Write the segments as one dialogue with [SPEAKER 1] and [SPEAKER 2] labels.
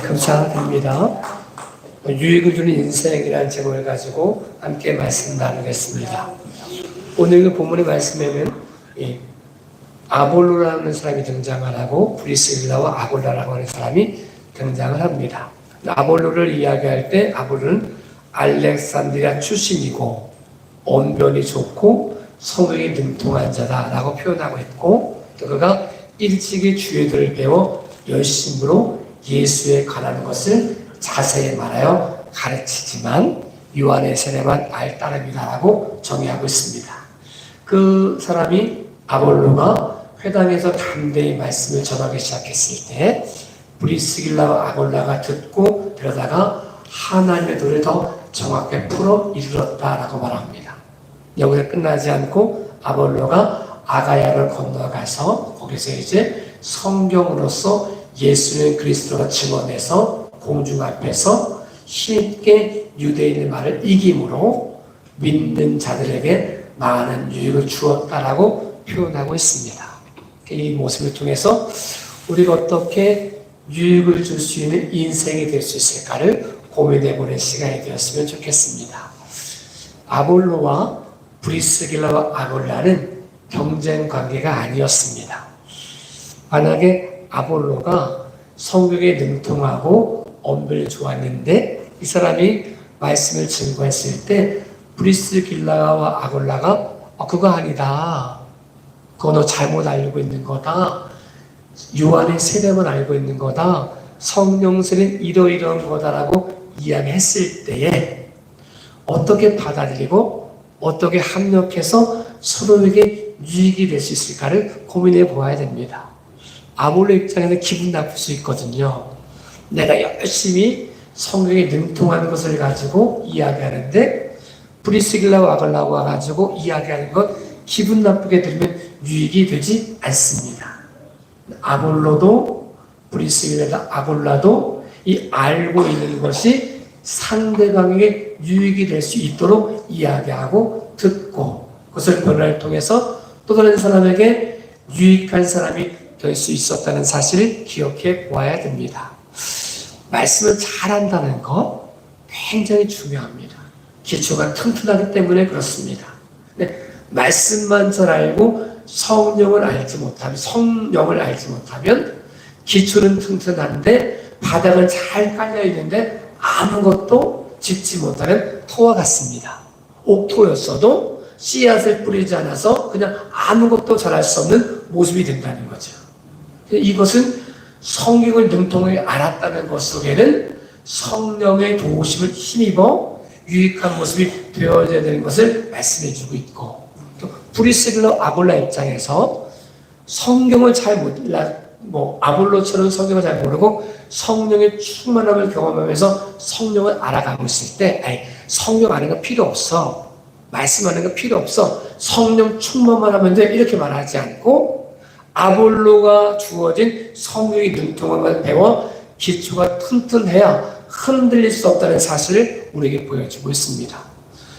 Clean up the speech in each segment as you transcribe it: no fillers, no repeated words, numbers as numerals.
[SPEAKER 1] 감사드립니다. 유익을 주는 인생이라는 제목을 가지고 함께 말씀 나누겠습니다. 오늘 그 본문의 말씀에는 아볼로라는 사람이 등장을 하고 브리스길라와 아굴라라고 하는 사람이 등장을 합니다. 아볼로를 이야기할 때 아볼로는 알렉산드리아 출신이고 언변이 좋고 성경에 능통한 자다라고 표현하고 있고, 또 그가 일찍이 주의들을 배워 열심으로 예수에 관한 것을 자세히 말하여 가르치지만 요한의 세례만 알 따름이다라고 정의하고 있습니다. 그 사람이 아볼로가 회당에서 담대히 말씀을 전하기 시작했을 때 브리스길라와 아굴라가 듣고 들여다가 하나님의 도를 더 정확하게 풀어 이르렀다라고 말합니다. 여기서 끝나지 않고 아볼로가 아가야를 건너가서 거기서 이제 성경으로서 예수는 그리스도가 증언해서 공중 앞에서 힘있게 유대인의 말을 이김으로 믿는 자들에게 많은 유익을 주었다라고 표현하고 있습니다. 이 모습을 통해서 우리가 어떻게 유익을 줄 수 있는 인생이 될 수 있을까를 고민해보는 시간이 되었으면 좋겠습니다. 아볼로와 브리스길라와 아굴라는 경쟁 관계가 아니었습니다. 만약에 아볼로가 성경에 능통하고 언변이 좋았는데 이 사람이 말씀을 증거했을 때 브리스길라와 아굴라가 그거 아니다, 그거 너 잘못 알고 있는 거다, 요한의 세례만 알고 있는 거다, 성령세는 이러이러한 거다라고 이야기했을 때에 어떻게 받아들이고 어떻게 합력해서 서로에게 유익이 될 수 있을까를 고민해 보아야 됩니다. 아볼로 입장에는 기분 나쁠 수 있거든요. 내가 열심히 성경에 능통하는 것을 가지고 이야기하는데 브리스길라와 아굴라가 와가지고 이야기하는 것 기분 나쁘게 들으면 유익이 되지 않습니다. 아볼로도 브리스길라도 아굴라도 이 알고 있는 것이 상대방에게 유익이 될 수 있도록 이야기하고 듣고 그것을 변화를 통해서 또 다른 사람에게 유익한 사람이 될 수 있었다는 사실을 기억해 보아야 됩니다. 말씀을 잘한다는 것 굉장히 중요합니다. 기초가 튼튼하기 때문에 그렇습니다. 말씀만 잘 알고 성령을 알지 못하면 기초는 튼튼한데 바닥은 잘 깔려 있는데 아무것도 짓지 못하는 토와 같습니다. 옥토였어도 씨앗을 뿌리지 않아서 그냥 아무것도 잘할 수 없는 모습이 된다는 거죠. 이것은 성경을 능통하게 알았다는 것 속에는 성령의 도우심을 힘입어 유익한 모습이 되어져야 되는 것을 말씀해주고 있고, 또 브리스길라 아굴라 입장에서 성경을 잘 몰라, 아볼로처럼 성경을 잘 모르고 성령의 충만함을 경험하면서 성령을 알아가고 있을 때 성경 아는 거 필요 없어, 말씀하는 거 필요 없어, 성령 충만만 하면 돼, 이렇게 말하지 않고 아볼로가 주어진 성경이 능통함을 배워 기초가 튼튼해야 흔들릴 수 없다는 사실을 우리에게 보여주고 있습니다.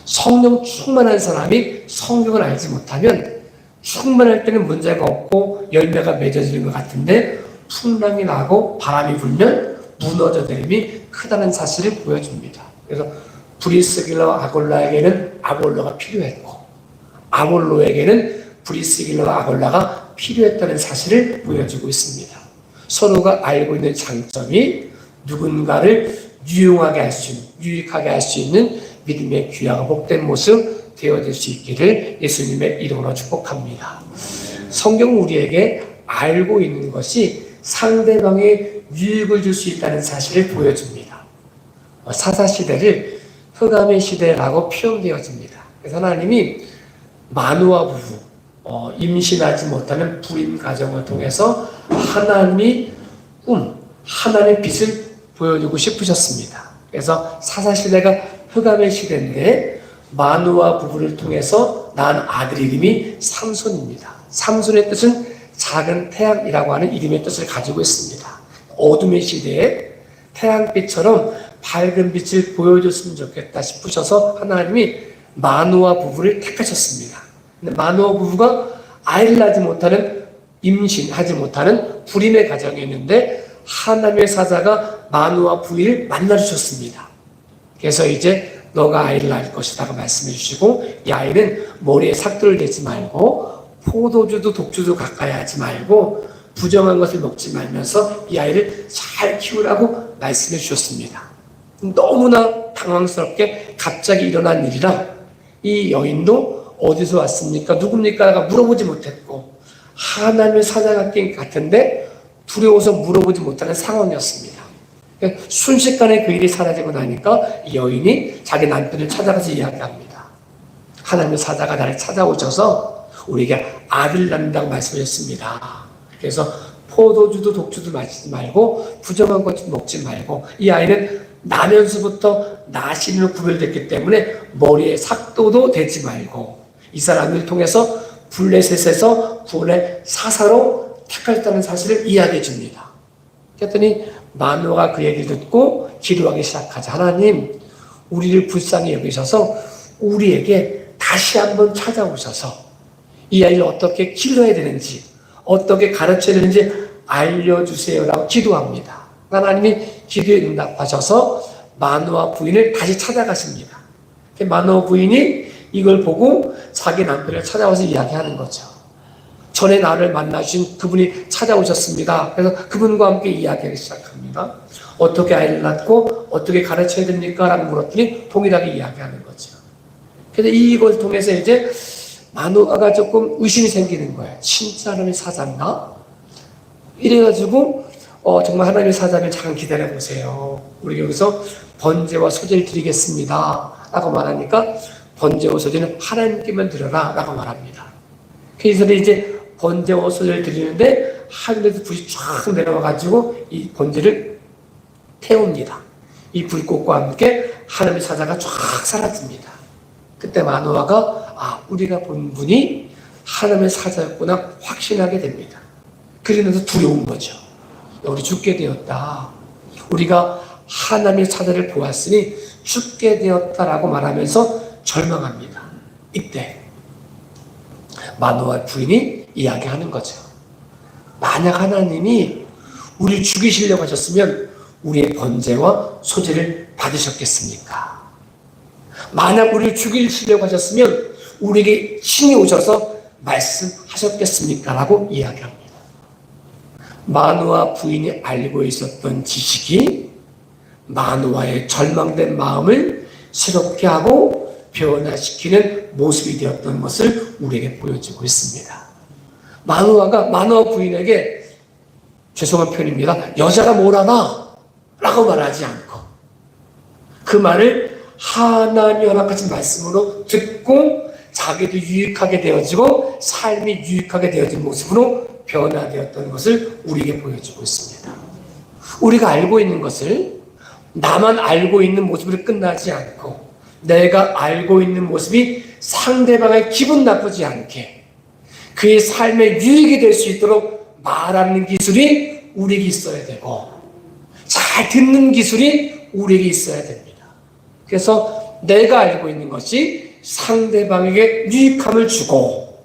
[SPEAKER 1] 성령 충만한 사람이 성경을 알지 못하면 충만할 때는 문제가 없고 열매가 맺어지는 것 같은데 풍랑이 나고 바람이 불면 무너져 내림이 크다는 사실을 보여줍니다. 그래서 브리스길라와 아굴라에게는 아볼로가 필요했고 아볼로에게는 브리스길라와 아굴라가 필요했다는 사실을 보여주고 있습니다. 서로가 알고 있는 장점이 누군가를 유용하게 할 수 있는, 유익하게 할 수 있는 믿음의 귀하고 복된 모습 되어질 수 있기를 예수님의 이름으로 축복합니다. 성경은 우리에게 알고 있는 것이 상대방에 유익을 줄 수 있다는 사실을 보여줍니다. 사사시대를 흑암의 시대라고 표현되어집니다. 그래서 하나님이 마누아 부부, 임신하지 못하는 불임 가정을 통해서 하나님이 하나님의 빛을 보여주고 싶으셨습니다. 그래서 사사시대가 흑암의 시대인데 마누아 부부를 통해서 낳은 아들 이름이 삼손입니다. 삼손의 뜻은 작은 태양이라고 하는 이름의 뜻을 가지고 있습니다. 어둠의 시대에 태양빛처럼 밝은 빛을 보여줬으면 좋겠다 싶으셔서 하나님이 마누아 부부를 택하셨습니다. 근데 마누아 부부가 아이를 낳지 못하는, 임신하지 못하는 불임의 가정이 있는데 하나님의 사자가 마누아 부인을 만나주셨습니다. 그래서 이제 너가 아이를 낳을 것이라고 말씀해 주시고, 이 아이는 머리에 삭도를 대지 말고 포도주도 독주도 가까이 하지 말고 부정한 것을 먹지 말면서 이 아이를 잘 키우라고 말씀해 주셨습니다. 너무나 당황스럽게 갑자기 일어난 일이라 이 여인도 어디서 왔습니까? 누굽니까? 물어보지 못했고, 하나님의 사자 같은데 두려워서 물어보지 못하는 상황이었습니다. 순식간에 그 일이 사라지고 나니까 이 여인이 자기 남편을 찾아가서 이야기합니다. 하나님의 사자가 나를 찾아오셔서 우리에게 아들 낳는다고 말씀하셨습니다. 그래서 포도주도 독주도 마시지 말고 부정한 것도 먹지 말고, 이 아이는 나면서부터 나신으로 구별됐기 때문에 머리에 삭도도 대지 말고, 이 사람을 통해서 블레셋에서 구원의 사사로 택하셨다는 사실을 이야기해 줍니다. 그랬더니 마누아가 그 얘기를 듣고 기도하기 시작하자. 하나님, 우리를 불쌍히 여기셔서 우리에게 다시 한번 찾아오셔서 이 아이를 어떻게 길러야 되는지, 어떻게 가르쳐야 되는지 알려주세요라고 기도합니다. 하나님이 기도에 응답하셔서 마누아 부인을 다시 찾아가십니다. 마누아 부인이 이걸 보고 자기 남편을 찾아와서 이야기하는 거죠. 전에 나를 만나신 그분이 찾아오셨습니다. 그래서 그분과 함께 이야기하기 시작합니다. 어떻게 아이를 낳고 어떻게 가르쳐야 됩니까? 라고 물었더니 동일하게 이야기하는 거죠. 그래서 이걸 통해서 이제 마누아가 조금 의심이 생기는 거예요. 진짜 하나님의 사자인가? 이래가지고 정말 하나님의 사자를 잠깐 기다려보세요. 우리 여기서 번제와 소제를 드리겠습니다 라고 말하니까, 번제와 소제는 하나님께만 드려라 라고 말합니다. 그래서 이제 번제와 소제를 드리는데 하늘에서 불이 쫙 내려와가지고 이 번제를 태웁니다. 이 불꽃과 함께 하나님의 사자가 쫙 사라집니다. 그때 마누아가 우리가 본 분이 하나님의 사자였구나 확신하게 됩니다. 그러면서 두려운 거죠. 우리 죽게 되었다. 우리가 하나님의 사자를 보았으니 죽게 되었다라고 말하면서 절망합니다. 이때 마누아 부인이 이야기하는 거죠. 만약 하나님이 우리를 죽이시려고 하셨으면 우리의 번제와 소제를 받으셨겠습니까? 만약 우리를 죽이시려고 하셨으면 우리에게 신이 오셔서 말씀하셨겠습니까? 라고 이야기합니다. 마누아 부인이 알고 있었던 지식이 마누아의 절망된 마음을 새롭게 하고 변화시키는 모습이 되었던 것을 우리에게 보여주고 있습니다. 마누아 부인에게, 죄송한 표현입니다, 여자가 뭘 하나? 라고 말하지 않고 그 말을 하나님이 허락하신 말씀으로 듣고 자기도 유익하게 되어지고 삶이 유익하게 되어진 모습으로 변화되었던 것을 우리에게 보여주고 있습니다. 우리가 알고 있는 것을 나만 알고 있는 모습으로 끝나지 않고, 내가 알고 있는 모습이 상대방의 기분 나쁘지 않게 그의 삶에 유익이 될 수 있도록 말하는 기술이 우리에게 있어야 되고, 잘 듣는 기술이 우리에게 있어야 됩니다. 그래서 내가 알고 있는 것이 상대방에게 유익함을 주고,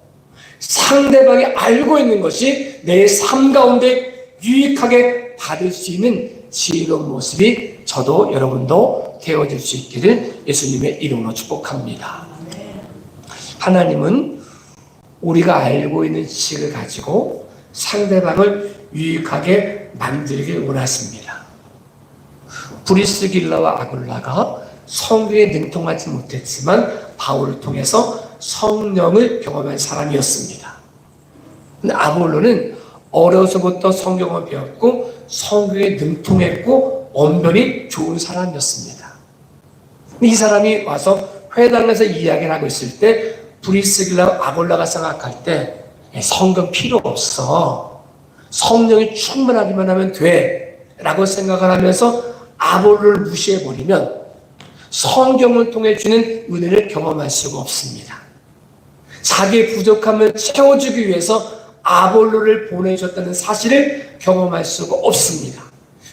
[SPEAKER 1] 상대방이 알고 있는 것이 내 삶 가운데 유익하게 받을 수 있는 지혜로운 모습이 저도 여러분도 되어질 수 있기를 예수님의 이름으로 축복합니다. 하나님은 우리가 알고 있는 지식을 가지고 상대방을 유익하게 만들길 원하십니다. 브리스길라와 아굴라가 성경에 능통하지 못했지만 바울을 통해서 성령을 경험한 사람이었습니다. 근데 아볼로는 어려서부터 성경을 배웠고 성경에 능통했고 언변이 좋은 사람이었습니다. 이 사람이 와서 회당에서 이야기를 하고 있을 때 브리스길라 아볼라가 생각할 때 성경 필요 없어, 성령이 충만하기만 하면 돼 라고 생각을 하면서 아볼로를 무시해버리면 성경을 통해 주는 은혜를 경험할 수가 없습니다. 자기의 부족함을 채워주기 위해서 아볼로를 보내셨다는 사실을 경험할 수가 없습니다.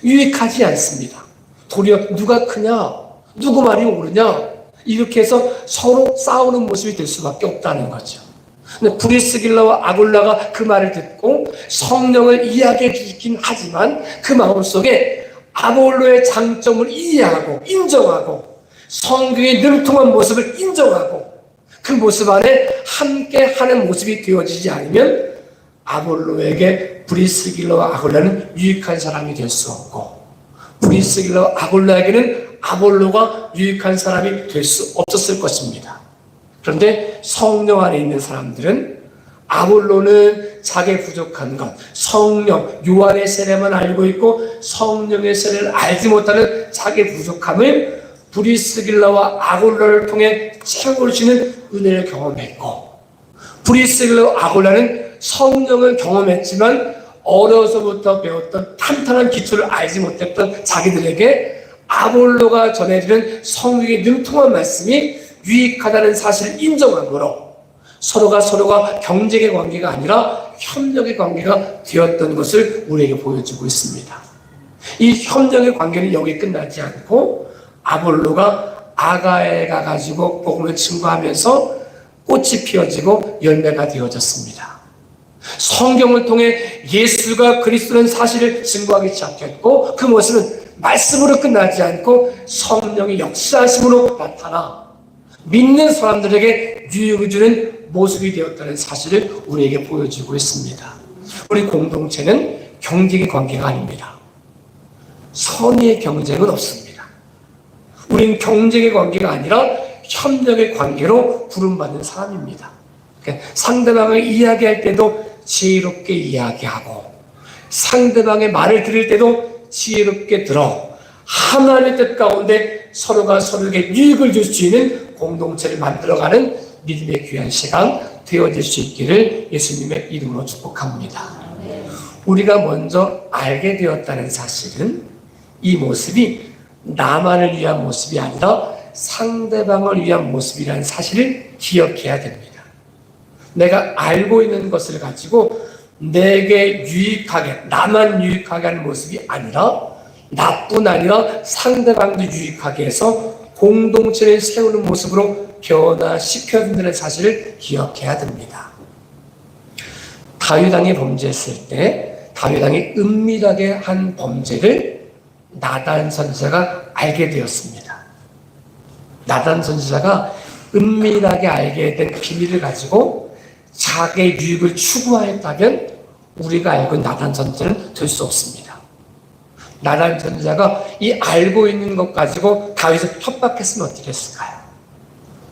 [SPEAKER 1] 유익하지 않습니다. 도리어 누가 크냐, 누구 말이 옳으냐, 이렇게 해서 서로 싸우는 모습이 될 수밖에 없다는 거죠. 근데 브리스길라와 아굴라가 그 말을 듣고 성령을 이야기해 주긴 하지만 그 마음속에 아볼로의 장점을 이해하고 인정하고 성경의 능통한 모습을 인정하고 그 모습 안에 함께 하는 모습이 되어지지 않으면 아볼로에게 브리스길라와 아굴라는 유익한 사람이 될 수 없고 브리스길라와 아굴라에게는 아볼로가 유익한 사람이 될 수 없었을 것입니다. 그런데 성령 안에 있는 사람들은 아볼로는 자기 부족한 것, 성령, 요한의 세례만 알고 있고 성령의 세례를 알지 못하는 자기 부족함을 브리스길라와 아굴라를 통해 채워주시는 은혜를 경험했고 브리스길라와 아굴라는 성령을 경험했지만 어려서부터 배웠던 탄탄한 기초를 알지 못했던 자기들에게 아볼로가 전해주는 성령의 능통한 말씀이 유익하다는 사실을 인정함으로 서로가 경쟁의 관계가 아니라 협력의 관계가 되었던 것을 우리에게 보여주고 있습니다. 이 협력의 관계는 여기 끝나지 않고 아볼로가 아가에 가가지고 복음을 증거하면서 꽃이 피어지고 열매가 되어졌습니다. 성경을 통해 예수가 그리스도라는 사실을 증거하기 시작했고 그 모습은 말씀으로 끝나지 않고 성령의 역사하심으로 나타나 믿는 사람들에게 유익을 주는 모습이 되었다는 사실을 우리에게 보여주고 있습니다. 우리 공동체는 경쟁의 관계가 아닙니다. 선의의 경쟁은 없습니다. 우리는 경쟁의 관계가 아니라 협력의 관계로 부름받는 사람입니다. 그러니까 상대방을 이야기할 때도 지혜롭게 이야기하고 상대방의 말을 들을 때도 지혜롭게 들어 하나님의 뜻 가운데 서로가 서로에게 유익을 줄 수 있는 공동체를 만들어가는 믿음의 귀한 시간 되어질 수 있기를 예수님의 이름으로 축복합니다. 우리가 먼저 알게 되었다는 사실은 이 모습이 나만을 위한 모습이 아니라 상대방을 위한 모습이라는 사실을 기억해야 됩니다. 내가 알고 있는 것을 가지고 내게 유익하게, 나만 유익하게 하는 모습이 아니라 나뿐 아니라 상대방도 유익하게 해서 공동체를 세우는 모습으로 변화시켜야 된다는 사실을 기억해야 됩니다. 다윗 왕이 범죄했을 때 다윗 왕이 은밀하게 한 범죄를 나단 선지자가 알게 되었습니다. 나단 선지자가 은밀하게 알게 된 비밀을 가지고 자기의 유익을 추구하였다면 우리가 알고 있는 나단 선지자는 될 수 없습니다. 나단 선지자가 이 알고 있는 것 가지고 다윗을 협박했으면 어떻게 했을까요?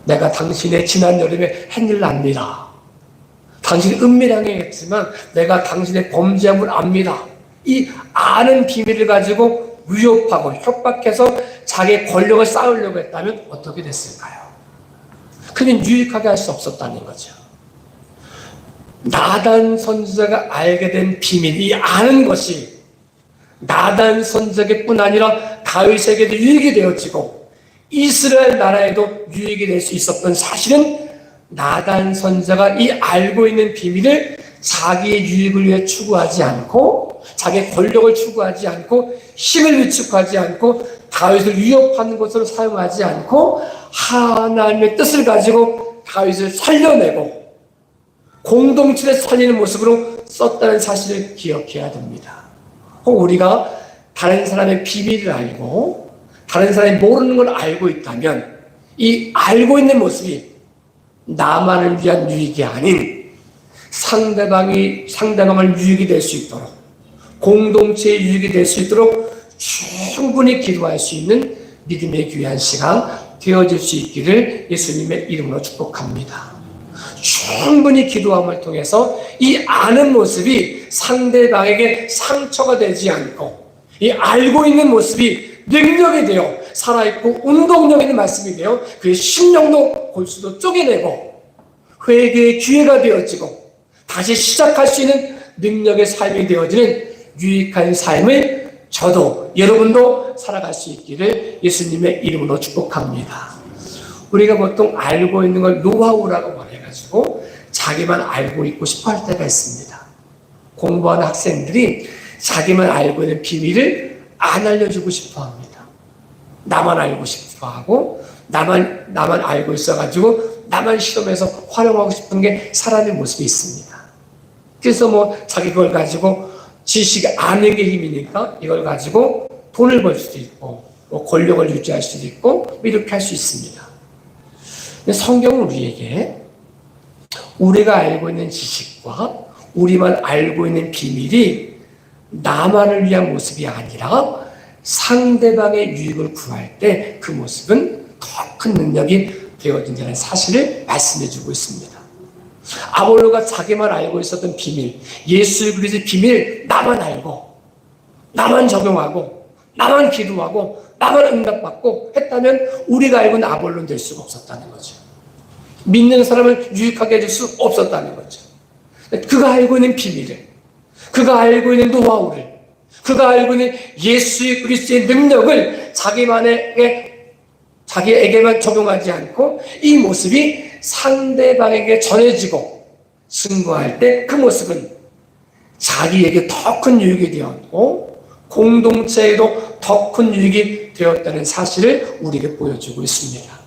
[SPEAKER 1] 내가 당신의 지난 여름에 햇일 납니다. 당신이 은밀하게 했지만 내가 당신의 범죄함을 압니다. 이 아는 비밀을 가지고 위협하고 협박해서 자기의 권력을 쌓으려고 했다면 어떻게 됐을까요? 그는 유익하게 할 수 없었다는 거죠. 나단 선지자가 알게 된 비밀, 이 아는 것이 나단 선지자뿐 아니라 다윗에게도 유익이 되어지고 이스라엘 나라에도 유익이 될 수 있었던 사실은 나단 선지자가 이 알고 있는 비밀을 자기의 유익을 위해 추구하지 않고 자기의 권력을 추구하지 않고 힘을 위축하지 않고 다윗을 위협하는 것으로 사용하지 않고 하나님의 뜻을 가지고 다윗을 살려내고 공동체를 살리는 모습으로 썼다는 사실을 기억해야 됩니다. 우리가 다른 사람의 비밀을 알고 다른 사람이 모르는 걸 알고 있다면 이 알고 있는 모습이 나만을 위한 유익이 아닌 상대방을 유익이 될 수 있도록 공동체의 유익이 될 수 있도록 충분히 기도할 수 있는 믿음의 귀한 시간 되어질 수 있기를 예수님의 이름으로 축복합니다. 충분히 기도함을 통해서 이 아는 모습이 상대방에게 상처가 되지 않고 이 알고 있는 모습이 능력이 되어 살아있고 운동력 있는 말씀이 되어 그의 심령도 골수도 쪼개내고 회개의 기회가 되어지고 다시 시작할 수 있는 능력의 삶이 되어지는 유익한 삶을 저도 여러분도 살아갈 수 있기를 예수님의 이름으로 축복합니다. 우리가 보통 알고 있는 걸 노하우라고 말해가지고 자기만 알고 있고 싶어 할 때가 있습니다. 공부하는 학생들이 자기만 알고 있는 비밀을 안 알려주고 싶어 합니다. 나만 알고 싶어 하고 나만 알고 있어가지고 나만 시험해서 활용하고 싶은 게 사람의 모습이 있습니다. 그래서 뭐 자기 그걸 가지고 지식이 안에게 힘이니까 이걸 가지고 돈을 벌 수도 있고 뭐 권력을 유지할 수도 있고 이렇게 할 수 있습니다. 근데 성경은 우리에게 우리가 알고 있는 지식과 우리만 알고 있는 비밀이 나만을 위한 모습이 아니라 상대방의 유익을 구할 때 그 모습은 더 큰 능력이 되어진다는 사실을 말씀해주고 있습니다. 아볼로가 자기만 알고 있었던 비밀, 예수 그리스도의 비밀 나만 알고 나만 적용하고 나만 기도하고 나만 응답받고 했다면 우리가 알고 있는 아볼로는 될 수가 없었다는 거죠. 믿는 사람을 유익하게 해줄 수 없었다는 거죠. 그가 알고 있는 비밀을, 그가 알고 있는 노하우를, 그가 알고 있는 예수 그리스도의 능력을 자기에게만 적용하지 않고 이 모습이 상대방에게 전해지고 증거할 때 그 모습은 자기에게 더 큰 유익이 되었고 공동체에도 더 큰 유익이 되었다는 사실을 우리에게 보여주고 있습니다.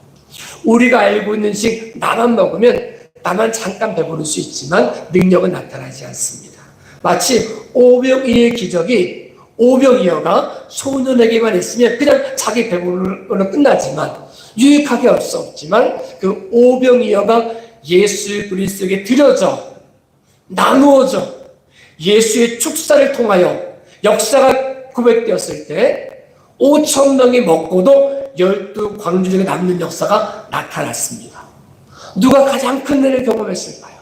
[SPEAKER 1] 우리가 알고 있는 식 나만 먹으면 나만 잠깐 배부를 수 있지만 능력은 나타나지 않습니다. 마치 오병이어의 기적이 오병이어가 소년에게만 있으면 그냥 자기 배부르로 끝나지만 유익하게 할 수 없지만 그 오병이어가 예수 그리스도에게 드려져 나누어져 예수의 축사를 통하여 역사가 고백되었을 때 5,000명이 먹고도 12 광주족에 남는 역사가 나타났습니다. 누가 가장 큰 은혜를 경험했을까요?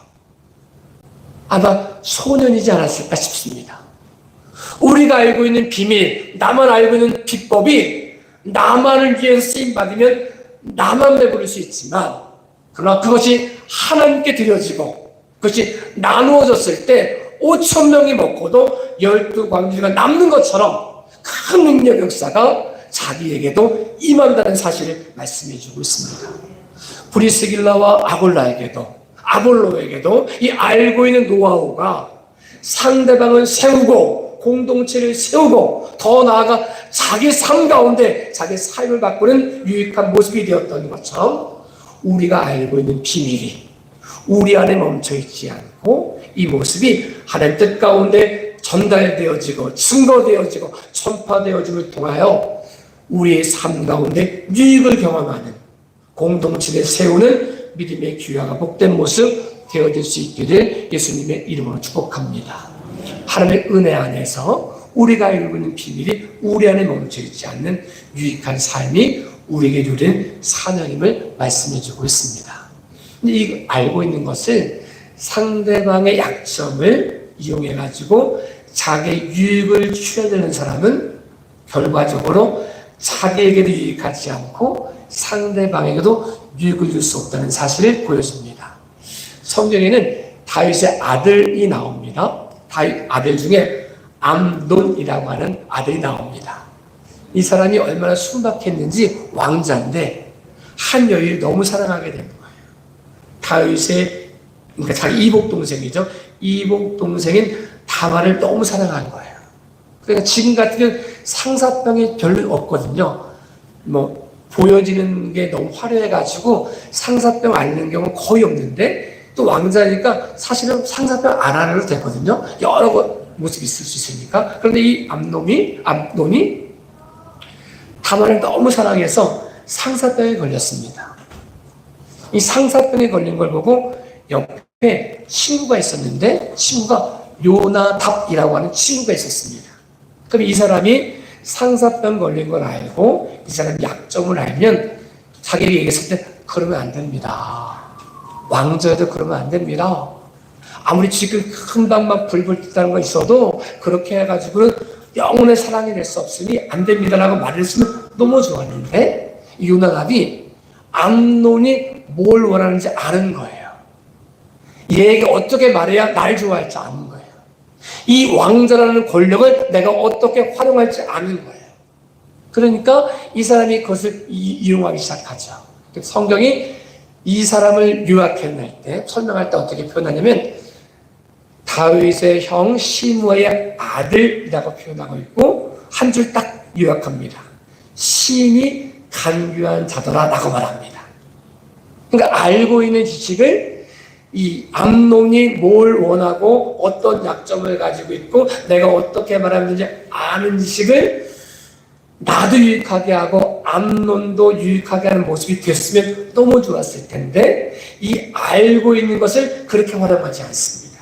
[SPEAKER 1] 아마 소년이지 않았을까 싶습니다. 우리가 알고 있는 비밀, 나만 알고 있는 비법이 나만을 위해서 쓰임받으면 나만 배부를 수 있지만 그러나 그것이 하나님께 드려지고 그것이 나누어졌을 때 5,000명이 먹고도 12 광주가 남는 것처럼 큰 능력 역사가 자기에게도 임한다는 사실을 말씀해주고 있습니다. 브리스길라와 아볼로에게도 이 알고 있는 노하우가 상대방을 세우고 공동체를 세우고 더 나아가 자기 삶 가운데 자기 삶을 바꾸는 유익한 모습이 되었던 것처럼 우리가 알고 있는 비밀이 우리 안에 멈춰있지 않고 이 모습이 하나님 뜻 가운데 전달되어지고 증거되어지고 전파되어짐을 통하여 우리의 삶 가운데 유익을 경험하는 공동체를 세우는 믿음의 귀하가 복된 모습 되어질 수 있기를 예수님의 이름으로 축복합니다. 하나님의 은혜 안에서 우리가 알고 있는 비밀이 우리 안에 멈춰있지 않는 유익한 삶이 우리에게 누린 사명임을 말씀해주고 있습니다. 이 알고 있는 것을 상대방의 약점을 이용해가지고 자기의 유익을 취하려는 사람은 결과적으로 자기에게도 유익하지 않고 상대방에게도 유익을 줄 수 없다는 사실을 보여줍니다. 성경에는 다윗의 아들이 나옵니다. 다윗 아들 중에 암논이라고 하는 아들이 나옵니다. 이 사람이 얼마나 순박했는지 왕자인데 한 여인을 너무 사랑하게 된 거예요. 다윗의 그러니까 자기 이복 동생이죠. 이복 동생인 다말을 너무 사랑한 거예요. 그러니까 지금 같으면 상사병이 별로 없거든요. 뭐 보여지는 게 너무 화려해가지고 상사병 앓는 경우는 거의 없는데 또 왕자니까 사실은 상사병 안 앓아도 되거든요. 여러 모습이 있을 수 있으니까. 그런데 이 암논이 다말을 너무 사랑해서 상사병에 걸렸습니다. 이 상사병에 걸린 걸 보고 옆에 친구가 있었는데 친구가 요나답이라고 하는 친구가 있었습니다. 그럼 이 사람이 상사병 걸린 걸 알고 이 사람이 약점을 알면 자기에게 얘기했을 때 그러면 안 됩니다. 왕자도 그러면 안 됩니다. 아무리 지금 금방만 불불 뜯다는 거 있어도 그렇게 해가지고는 영혼의 사랑이 될 수 없으니 안 됩니다라고 말을 했으면 너무 좋았는데 이 요나답이 암논이 뭘 원하는지 아는 거예요. 얘에게 어떻게 말해야 날 좋아할지 아는 거예요. 이 왕자라는 권력을 내가 어떻게 활용할지 아는 거예요. 그러니까 이 사람이 그것을 이용하기 시작하죠. 성경이 이 사람을 요약해낼 때 설명할 때 어떻게 표현하냐면 다윗의 형 시므아의 아들이라고 표현하고 있고 한 줄 딱 요약합니다. 심히 간교한 자더라 라고 말합니다. 그러니까 알고 있는 지식을 이 암논이 뭘 원하고 어떤 약점을 가지고 있고 내가 어떻게 말하면 되는지 아는 지식을 나도 유익하게 하고 암논도 유익하게 하는 모습이 됐으면 너무 좋았을 텐데 이 알고 있는 것을 그렇게 활용하지 않습니다.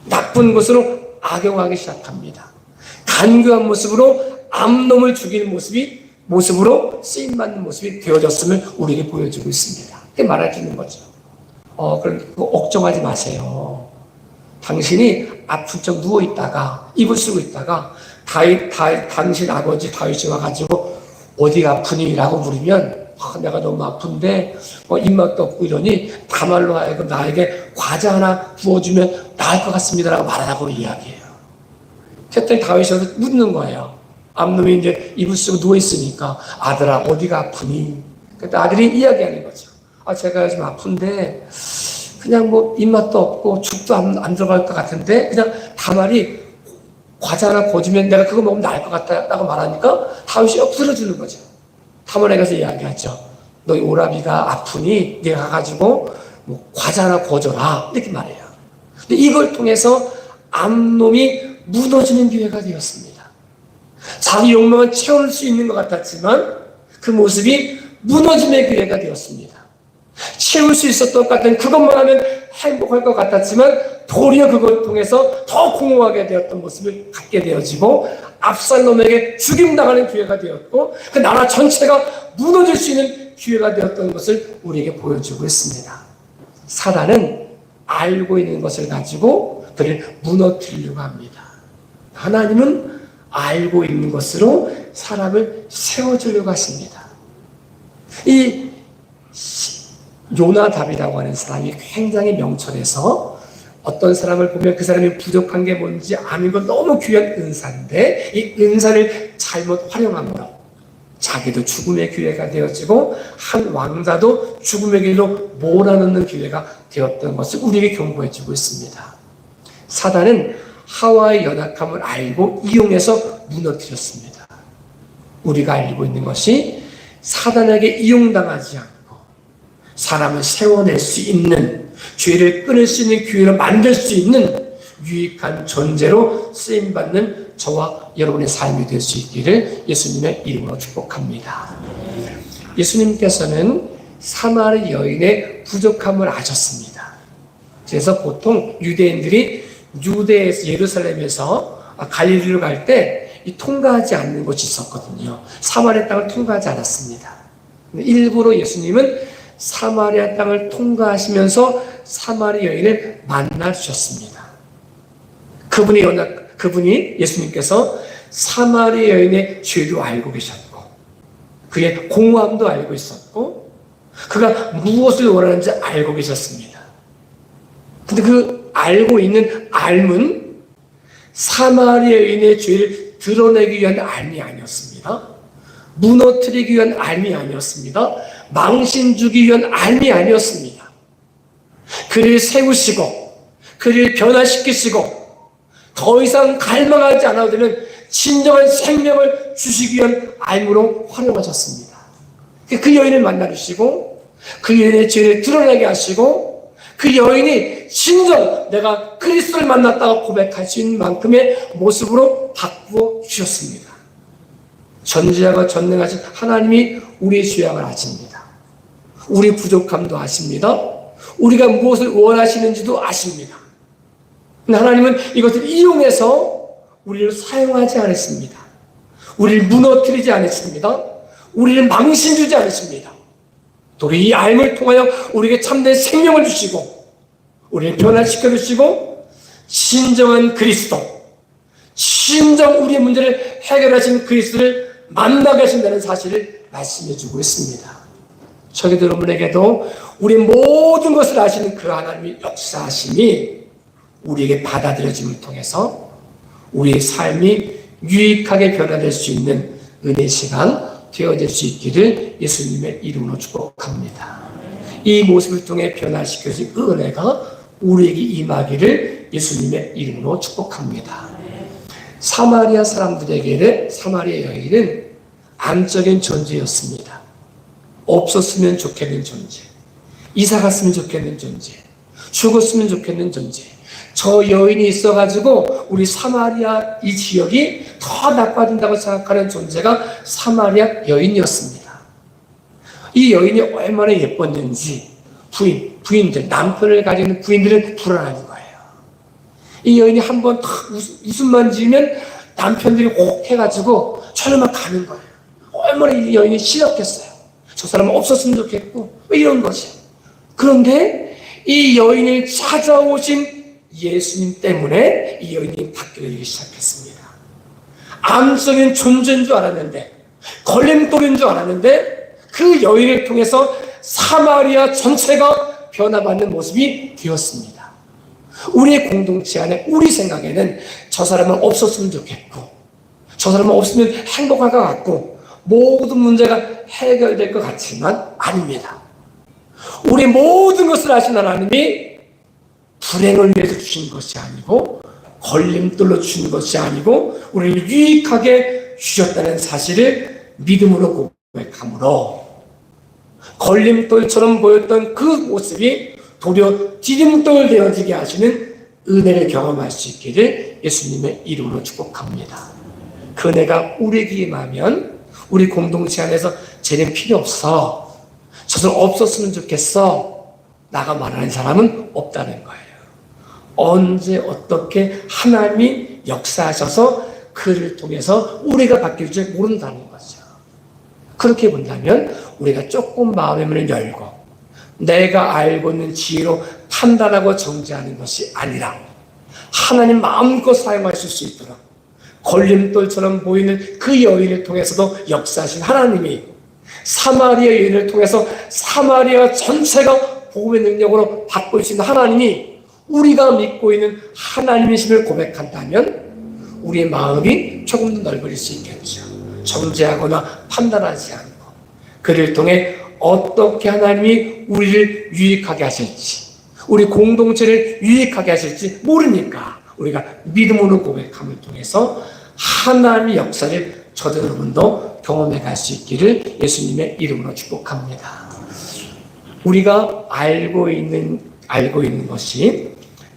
[SPEAKER 1] 나쁜 것으로 악용하기 시작합니다. 간교한 모습으로 암놈을 죽이는 모습으로 쓰임받는 모습이 되어졌음을 우리에게 보여주고 있습니다. 그게 말해주는 거죠. 그럼 걱정하지 마세요. 당신이 아픈 척 누워있다가 이불 쓰고 있다가 당신 아버지 다윗이 와가지고 어디가 아프니? 라고 물으면 내가 너무 아픈데 입맛도 없고 이러니 다말로 하여금 나에게 과자 하나 부어주면 나을 것 같습니다 라고 말하라고 이야기해요. 그랬더니 다윗이 묻는 거예요. 암놈이 이제 이불 쓰고 누워있으니까 아들아 어디가 아프니? 그때 아들이 이야기하는 거죠. 제가 요즘 아픈데 그냥 뭐 입맛도 없고 죽도 안 들어갈 것 같은데 그냥 다말이 과자 하나 거주면 내가 그거 먹으면 나을 것 같다라고 말하니까 다윗이 엎드려주는 거죠. 다말에 가서 이야기하죠. 너희 오라비가 아프니 네가 가가지고 뭐 과자 하나 거줘라 이렇게 말해요. 근데 이걸 통해서 암놈이 무너지는 기회가 되었습니다. 자기 욕망을 채울 수 있는 것 같았지만 그 모습이 무너짐의 기회가 되었습니다. 채울 수 있었던 것 같은 그것만 하면 행복할 것 같았지만 도리어 그걸 통해서 더 공허하게 되었던 모습을 갖게 되어지고 압살롬에게 죽임당하는 기회가 되었고 그 나라 전체가 무너질 수 있는 기회가 되었던 것을 우리에게 보여주고 있습니다. 사단은 알고 있는 것을 가지고 그를 무너뜨리려고 합니다. 하나님은 알고 있는 것으로 사람을 세워주려고 하십니다. 이 요나답이라고 하는 사람이 굉장히 명철해서 어떤 사람을 보면 그 사람이 부족한 게 뭔지 아는 건 너무 귀한 은사인데 이 은사를 잘못 활용함으로 자기도 죽음의 기회가 되어지고 한 왕자도 죽음의 길로 몰아넣는 기회가 되었던 것을 우리에게 경고해주고 있습니다. 사단은 하와의 연약함을 알고 이용해서 무너뜨렸습니다. 우리가 알고 있는 것이 사단에게 이용당하지 않고 사람을 세워낼 수 있는 죄를 끊을 수 있는 기회를 만들 수 있는 유익한 존재로 쓰임받는 저와 여러분의 삶이 될 수 있기를 예수님의 이름으로 축복합니다. 예수님께서는 사마리 여인의 부족함을 아셨습니다. 그래서 보통 유대인들이 유대에서 예루살렘에서 갈릴리로 갈 때 통과하지 않는 곳이 있었거든요. 사마리아 땅을 통과하지 않았습니다. 일부러 예수님은 사마리아 땅을 통과하시면서 사마리 여인을 만나 주셨습니다. 그분이 예수님께서 사마리 여인의 죄도 알고 계셨고 그의 공허함도 알고 있었고 그가 무엇을 원하는지 알고 계셨습니다. 근데 그 알고 있는 알문 사마리 여인의 죄를 드러내기 위한 알미 아니었습니다. 무너뜨리기 위한 알미 아니었습니다. 망신 주기 위한 알미 아니었습니다. 그를 세우시고 그를 변화시키시고 더 이상 갈망하지 않아도 되는 진정한 생명을 주시기 위한 알무로 활용하셨습니다. 그 여인을 만나주시고 그 여인의 죄를 드러나게 하시고 그 여인이 진정 내가 그리스도를 만났다고 고백할 수 있는 만큼의 모습으로 바꾸어 주셨습니다. 전지하고 전능하신 하나님이 우리의 죄악을 아십니다. 우리 부족함도 아십니다. 우리가 무엇을 원하시는지도 아십니다. 하나님은 이것을 이용해서 우리를 사용하지 않았습니다. 우리를 무너뜨리지 않았습니다. 우리를 망신 주지 않았습니다. 또 이 알을 통하여 우리에게 참된 생명을 주시고 우리를 변화시켜 주시고 진정한 그리스도, 진정 우리의 문제를 해결하신 그리스도를 만나게 하신다는 사실을 말씀해 주고 있습니다. 저희들 여러분에게도 우리의 모든 것을 아시는 그 하나님의 역사하심이 우리에게 받아들여짐을 통해서 우리의 삶이 유익하게 변화될 수 있는 은혜 시간 되어질 수 있기를 예수님의 이름으로 축복합니다. 이 모습을 통해 변화시켜진 그 은혜가 우리에게 임하기를 예수님의 이름으로 축복합니다. 사마리아 사람들에게는 사마리아 여인은 암적인 존재였습니다. 없었으면 좋겠는 존재. 이사 갔으면 좋겠는 존재, 죽었으면 좋겠는 존재. 저 여인이 있어가지고 우리 사마리아 이 지역이 더 나빠진다고 생각하는 존재가 사마리아 여인이었습니다. 이 여인이 얼마나 예뻤는지 부인들, 남편을 가지는 부인들은 불안한 거예요. 이 여인이 한번 웃음만 지으면 남편들이 혹 해가지고 저리만 가는 거예요. 얼마나 이 여인이 싫었겠어요. 저 사람은 없었으면 좋겠고 이런 것이. 그런데 이 여인을 찾아오신 예수님 때문에 이 여인이 바뀌기 시작했습니다. 암적인 존재인 줄 알았는데, 걸림돌인 줄 알았는데, 그 여인을 통해서 사마리아 전체가 변화받는 모습이 되었습니다. 우리의 공동체 안에, 우리 생각에는 저 사람은 없었으면 좋겠고, 저 사람은 없으면 행복할 것 같고, 모든 문제가 해결될 것 같지만 아닙니다. 우리 모든 것을 아신 하나님이 불행을 위해서 주신 것이 아니고, 걸림돌로 주신 것이 아니고, 우리를 유익하게 주셨다는 사실을 믿음으로 고백함으로, 걸림돌처럼 보였던 그 모습이 도리어 디딤돌 되어지게 하시는 은혜를 경험할 수 있기를 예수님의 이름으로 축복합니다. 그 은혜가 우리에게 임하면 우리 공동체 안에서 쟤는 필요 없어, 저들 없었으면 좋겠어, 나가 말하는 사람은 없다는 거예요. 언제 어떻게 하나님이 역사하셔서 그를 통해서 우리가 바뀔 줄 모른다는 거죠. 그렇게 본다면 우리가 조금 마음의 문을 열고 내가 알고 있는 지혜로 판단하고 정죄하는 것이 아니라 하나님 마음껏 사용하실 수 있도록 걸림돌처럼 보이는 그 여인을 통해서도 역사하신 하나님이 사마리아 여인을 통해서 사마리아 전체가 복음의 능력으로 바꾸신 하나님이 우리가 믿고 있는 하나님이심을 고백한다면 우리의 마음이 조금 더 넓어질 수 있겠죠. 정죄하거나 판단하지 않고 그를 통해 어떻게 하나님이 우리를 유익하게 하실지, 우리 공동체를 유익하게 하실지 모르니까 우리가 믿음으로 고백함을 통해서 하나님의 역사를 저도 여러분도 경험해 갈 수 있기를 예수님의 이름으로 축복합니다. 우리가 알고 있는 것이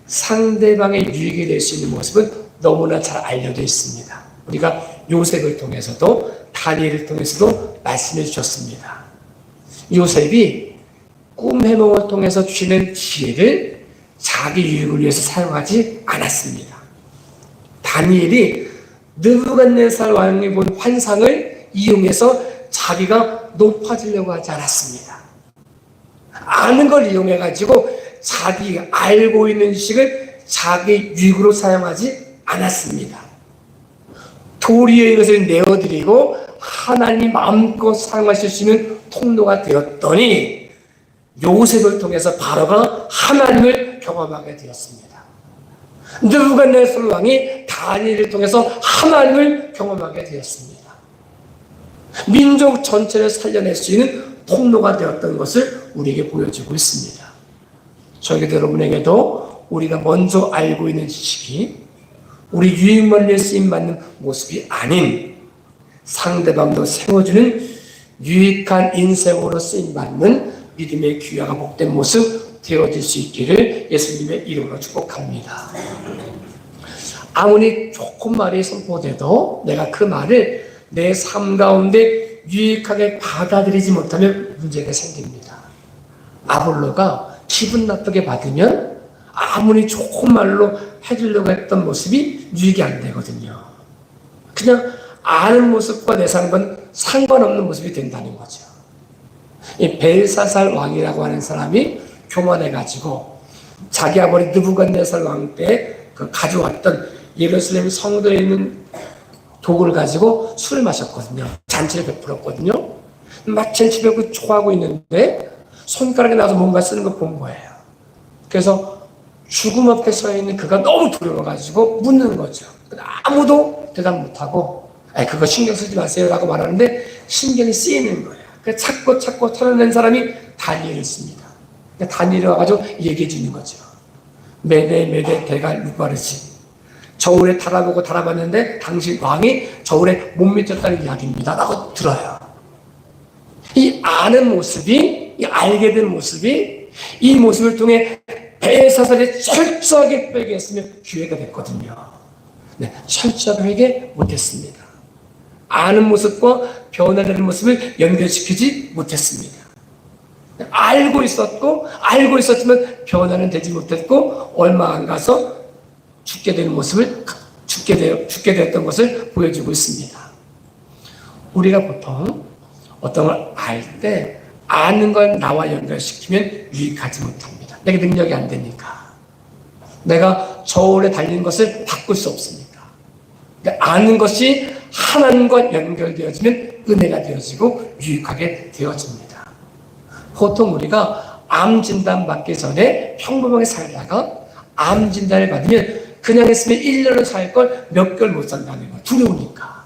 [SPEAKER 1] 상대방의 유익이 될 수 있는 모습은 너무나 잘 알려져 있습니다. 우리가 요셉을 통해서도 다니엘을 통해서도 말씀해 주셨습니다. 요셉이 꿈 해몽을 통해서 주시는 지혜를 자기 유익을 위해서 사용하지 않았습니다. 다니엘이 느부갓네살 왕이 본 환상을 이용해서 자기가 높아지려고 하지 않았습니다. 아는 걸 이용해가지고 자기 알고 있는 지식을 자기 유익으로 사용하지 않았습니다. 도리어 이것을 내어드리고 하나님 마음껏 사용하실 수 있는 통로가 되었더니 요셉을 통해서 바로가 하나님을 경험하게 되었습니다. 느부갓네살 왕이 다니엘을 통해서 하나님을 경험하게 되었습니다. 민족 전체를 살려낼 수 있는 통로가 되었던 것을 우리에게 보여주고 있습니다. 저에게도 여러분에게도 우리가 먼저 알고 있는 지식이 우리 유익만 위해 쓰임받는 모습이 아닌 상대방도 세워주는 유익한 인생으로 쓰임받는 믿음의 귀하가 복된 모습 되어질 수 있기를 예수님의 이름으로 축복합니다. 아무리 좋은 말이 선포돼도 내가 그 말을 내 삶 가운데 유익하게 받아들이지 못하면 문제가 생깁니다. 아볼로가 기분 나쁘게 받으면 아무리 좋은 말로 해주려고 했던 모습이 유익이 안 되거든요. 그냥 아는 모습과 내 삶은 상관없는 모습이 된다는 거죠. 이 벨사살 왕이라고 하는 사람이 교만해가지고 자기 아버지 느부갓네살 왕 때 그 가져왔던 예루살렘 성도에 있는 독을 가지고 술을 마셨거든요. 잔치를 베풀었거든요. 마침 집에 그 좋아하고 있는데 손가락에 나와서 뭔가 쓰는 거 본 거예요. 그래서 죽음 앞에 서 있는 그가 너무 두려워가지고 묻는 거죠. 아무도 대답 못하고 그거 신경 쓰지 마세요 라고 말하는데 신경이 쓰이는 거예요. 그래서 찾고 털어낸 사람이 다니엘이었습니다. 다니엘이 와가지고 얘기해 주는 거죠. 메대 대갈 루바르시, 저울에 달아보고 달아봤는데 당신 왕이 저울에 못 미쳤다는 이야기입니다 라고 들어요. 이 아는 모습이, 이 알게 된 모습이 이 모습을 통해 벨사살이 철저하게 회개했으면 기회가 됐거든요. 네, 철저하게 회개 못했습니다. 아는 모습과 변화되는 모습을 연결시키지 못했습니다. 알고 있었지만 변화는 되지 못했고 얼마 안 가서 죽게 되었던 것을 보여주고 있습니다. 우리가 보통 어떤 걸 알 때 아는 걸 나와 연결시키면 유익하지 못합니다. 내게 능력이 안 되니까. 내가 저 오래 달린 것을 바꿀 수 없으니까. 아는 것이 하나님과 연결되어지면 은혜가 되어지고 유익하게 되어집니다. 보통 우리가 암 진단 받기 전에 평범하게 살다가 암 진단을 받으면 그냥 했으면 1년을 살 걸 몇 개월 못 산다는 거예요. 두려우니까.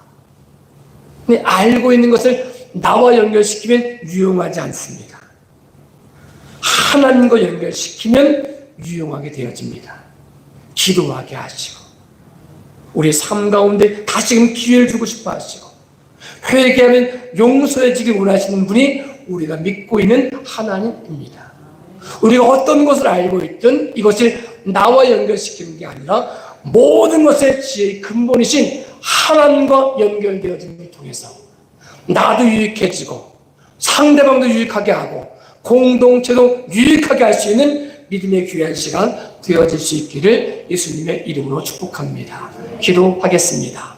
[SPEAKER 1] 근데 알고 있는 것을 나와 연결시키면 유용하지 않습니다. 하나님과 연결시키면 유용하게 되어집니다. 기도하게 하시고 우리 삶 가운데 다시금 기회를 주고 싶어 하시고 회개하면 용서해지길 원하시는 분이 우리가 믿고 있는 하나님입니다. 우리가 어떤 것을 알고 있든 이것이 나와 연결시키는 게 아니라 모든 것의 지혜의 근본이신 하나님과 연결되어짐을 통해서 나도 유익해지고 상대방도 유익하게 하고 공동체도 유익하게 할 수 있는 믿음의 귀한 시간 되어질 수 있기를 예수님의 이름으로 축복합니다. 기도하겠습니다.